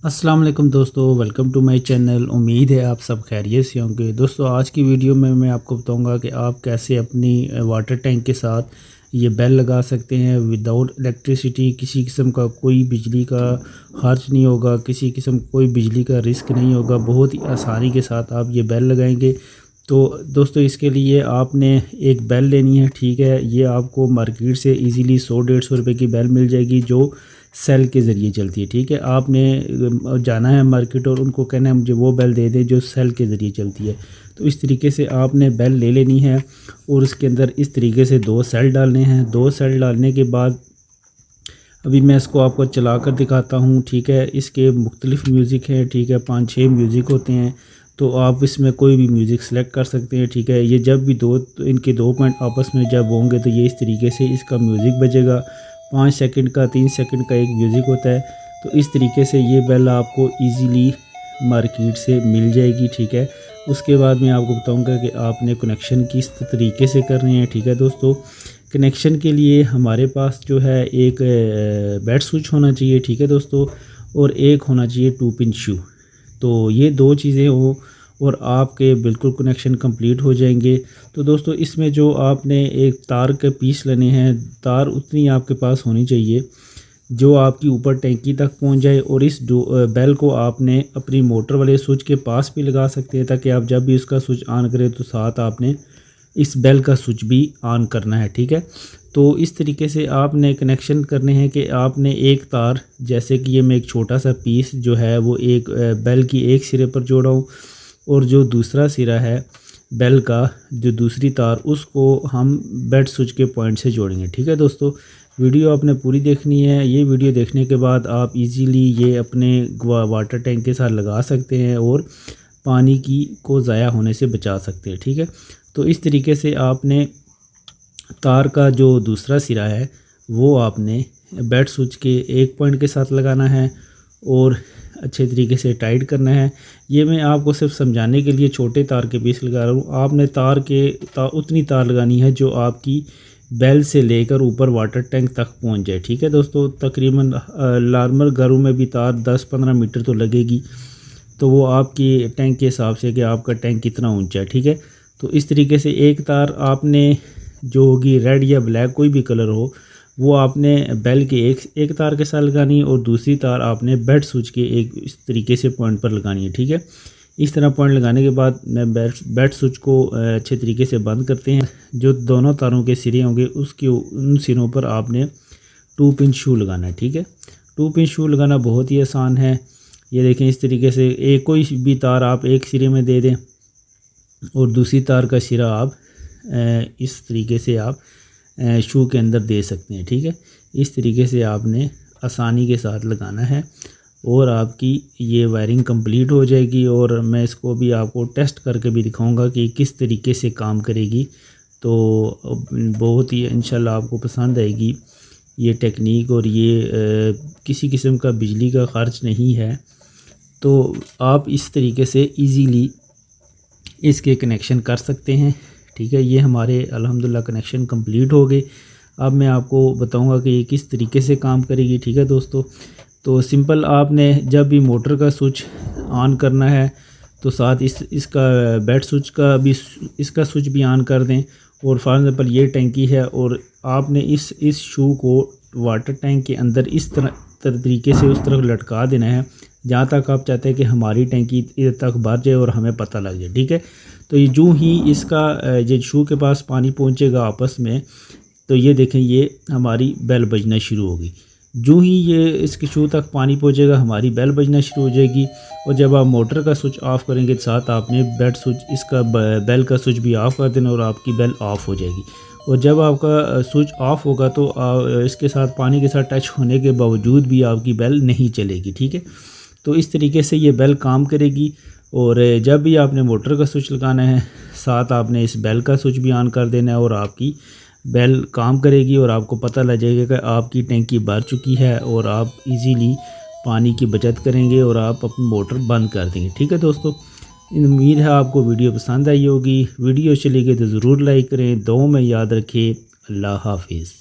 अस्सलाम वालेकुम दोस्तों, वेलकम टू माय चैनल। उम्मीद है आप सब खैरियत से होंगे। दोस्तों आज की वीडियो में मैं आपको बताऊंगा कि आप कैसे अपनी वाटर टैंक के साथ ये बेल लगा सकते हैं विदाउट इलेक्ट्रिसिटी। किसी किस्म का कोई बिजली का खर्च नहीं होगा, किसी किस्म कोई बिजली का रिस्क नहीं होगा। बहुत ही आसानी के साथ आप ये बेल लगाएंगे। तो दोस्तों इसके लिए आपने एक बेल लेनी है, ठीक है। ये आपको मार्केट से इजीली 100-150 रुपए की बेल मिल जाएगी जो सेल के ज़रिए चलती है, ठीक है। आपने जाना है मार्केट और उनको कहना है मुझे वो बेल दे दें जो सेल के ज़रिए चलती है। तो इस तरीके से आपने बेल ले लेनी है और उसके अंदर इस तरीके से 2 सेल डालने हैं। 2 सेल डालने के बाद अभी मैं इसको आपको चला कर दिखाता हूँ, ठीक है। इसके मुख्तलिफ़ म्यूज़िक हैं, ठीक है। 5-6 म्यूज़िक होते हैं, तो आप इसमें कोई भी म्यूज़िक सेलेक्ट कर सकते हैं, ठीक है। ये जब भी इनके 2 पॉइंट आपस में जब होंगे तो ये इस तरीके से इसका म्यूज़िक बजेगा। 5 सेकंड का 3 सेकंड का एक म्यूज़िक होता है। तो इस तरीके से ये बेल आपको ईज़िली मार्केट से मिल जाएगी, ठीक है। उसके बाद मैं आपको बताऊंगा कि आपने कनेक्शन किस तरीके से करनी है, ठीक है। दोस्तों कनेक्शन के लिए हमारे पास जो है एक बेड स्विच होना चाहिए, ठीक है दोस्तों, और एक होना चाहिए 2 पिन शू। तो ये 2 चीज़ें हो और आपके बिल्कुल कनेक्शन कंप्लीट हो जाएंगे। तो दोस्तों इसमें जो आपने एक तार के पीस लेने हैं, तार उतनी आपके पास होनी चाहिए जो आपकी ऊपर टैंकी तक पहुंच जाए। और इस बेल को आपने अपनी मोटर वाले स्विच के पास भी लगा सकते हैं, ताकि आप जब भी उसका स्विच ऑन करें तो साथ आपने इस बेल का स्विच भी ऑन करना है, ठीक है। तो इस तरीके से आपने कनेक्शन करने हैं कि आपने एक तार, जैसे कि ये मैं एक छोटा सा पीस जो है वो एक बेल की एक सिरे पर जोड़ा हूँ और जो दूसरा सिरा है बेल का, जो दूसरी तार, उसको हम बेड स्विच के पॉइंट से जोड़ेंगे, ठीक है दोस्तों। वीडियो आपने पूरी देखनी है। ये वीडियो देखने के बाद आप इजीली ये अपने वाटर टैंक के साथ लगा सकते हैं और पानी को ज़ाया होने से बचा सकते हैं, ठीक है। तो इस तरीके से आपने तार का जो दूसरा सिरा है वो आपने बेड स्विच के एक पॉइंट के साथ लगाना है और अच्छे तरीके से टाइट करना है। ये मैं आपको सिर्फ समझाने के लिए छोटे तार के पीस लगा रहा हूँ। आपने उतनी तार लगानी है जो आपकी बेल से लेकर ऊपर वाटर टैंक तक पहुँच जाए, ठीक है दोस्तों। तकरीबन नॉर्मल घरों में भी तार 10-15 मीटर तो लगेगी, तो वो आपकी टैंक के हिसाब से कि आपका टैंक कितना ऊंचा है, ठीक है। तो इस तरीके से एक तार आपने जो होगी रेड या ब्लैक कोई भी कलर हो, वो आपने बेल के एक तार के साथ लगानी है और दूसरी तार आपने बेड स्विच के एक इस तरीके से पॉइंट पर लगानी है, ठीक है। इस तरह पॉइंट लगाने के बाद मैं बेड स्विच को अच्छे तरीके से बंद करते हैं। जो दोनों तारों के सिरे होंगे उसके उन सिरों पर आपने 2 पिन शू लगाना है, ठीक है। 2 पिन शू लगाना बहुत ही आसान है। ये देखें, इस तरीके से एक कोई भी तार आप एक सिरे में दे दें और दूसरी तार का सिरा आप इस तरीके से आप शू के अंदर दे सकते हैं, ठीक है। इस तरीके से आपने आसानी के साथ लगाना है और आपकी ये वायरिंग कंप्लीट हो जाएगी। और मैं इसको भी आपको टेस्ट करके भी दिखाऊंगा कि किस तरीके से काम करेगी। तो बहुत ही इंशाल्लाह आपको पसंद आएगी ये टेक्निक। और ये किसी किस्म का बिजली का ख़र्च नहीं है, तो आप इस तरीके से इजीली इसके कनेक्शन कर सकते हैं, ठीक है। ये हमारे अल्हम्दुलिल्लाह कनेक्शन कंप्लीट हो गए। अब मैं आपको बताऊंगा कि ये किस तरीके से काम करेगी, ठीक है दोस्तों। तो सिंपल आपने जब भी मोटर का स्विच ऑन करना है तो साथ इसका बेड स्विच का भी इसका स्विच भी ऑन कर दें। और फॉर एग्जांपल ये टैंकी है और आपने इस शू को वाटर टैंक के अंदर इस तरीके से उस तरफ लटका देना है जहाँ तक आप चाहते हैं कि हमारी टैंकी इधर तक भर जाए और हमें पता लग जाए, ठीक है। तो ये यूँ ही इसका ये शू के पास पानी पहुँचेगा आपस में, तो ये देखें ये हमारी बेल बजना शुरू होगी। यूँ ही ये इसके शू तक पानी पहुँचेगा हमारी बेल बजना शुरू हो जाएगी। और जब आप मोटर का स्विच ऑफ़ करेंगे तो साथ आपने बेड स्विच इसका बेल का स्विच भी ऑफ़ कर देना और आपकी बेल ऑफ़ हो जाएगी। और जब आपका स्विच ऑफ़ होगा तो इसके साथ पानी के साथ टच होने के बावजूद भी आपकी बेल नहीं चलेगी, ठीक है। तो इस तरीके से ये बेल काम करेगी। और जब भी आपने मोटर का स्विच लगाना है साथ आपने इस बेल का स्विच भी ऑन कर देना है और आपकी बेल काम करेगी और आपको पता लग जाएगा कि आपकी टैंकी भर चुकी है और आप इजीली पानी की बचत करेंगे और आप अपनी मोटर बंद कर देंगे, ठीक है दोस्तों। उम्मीद है आपको वीडियो पसंद आई होगी। वीडियो चली गई तो ज़रूर लाइक करें। दुआ में याद रखें। अल्लाह हाफिज़।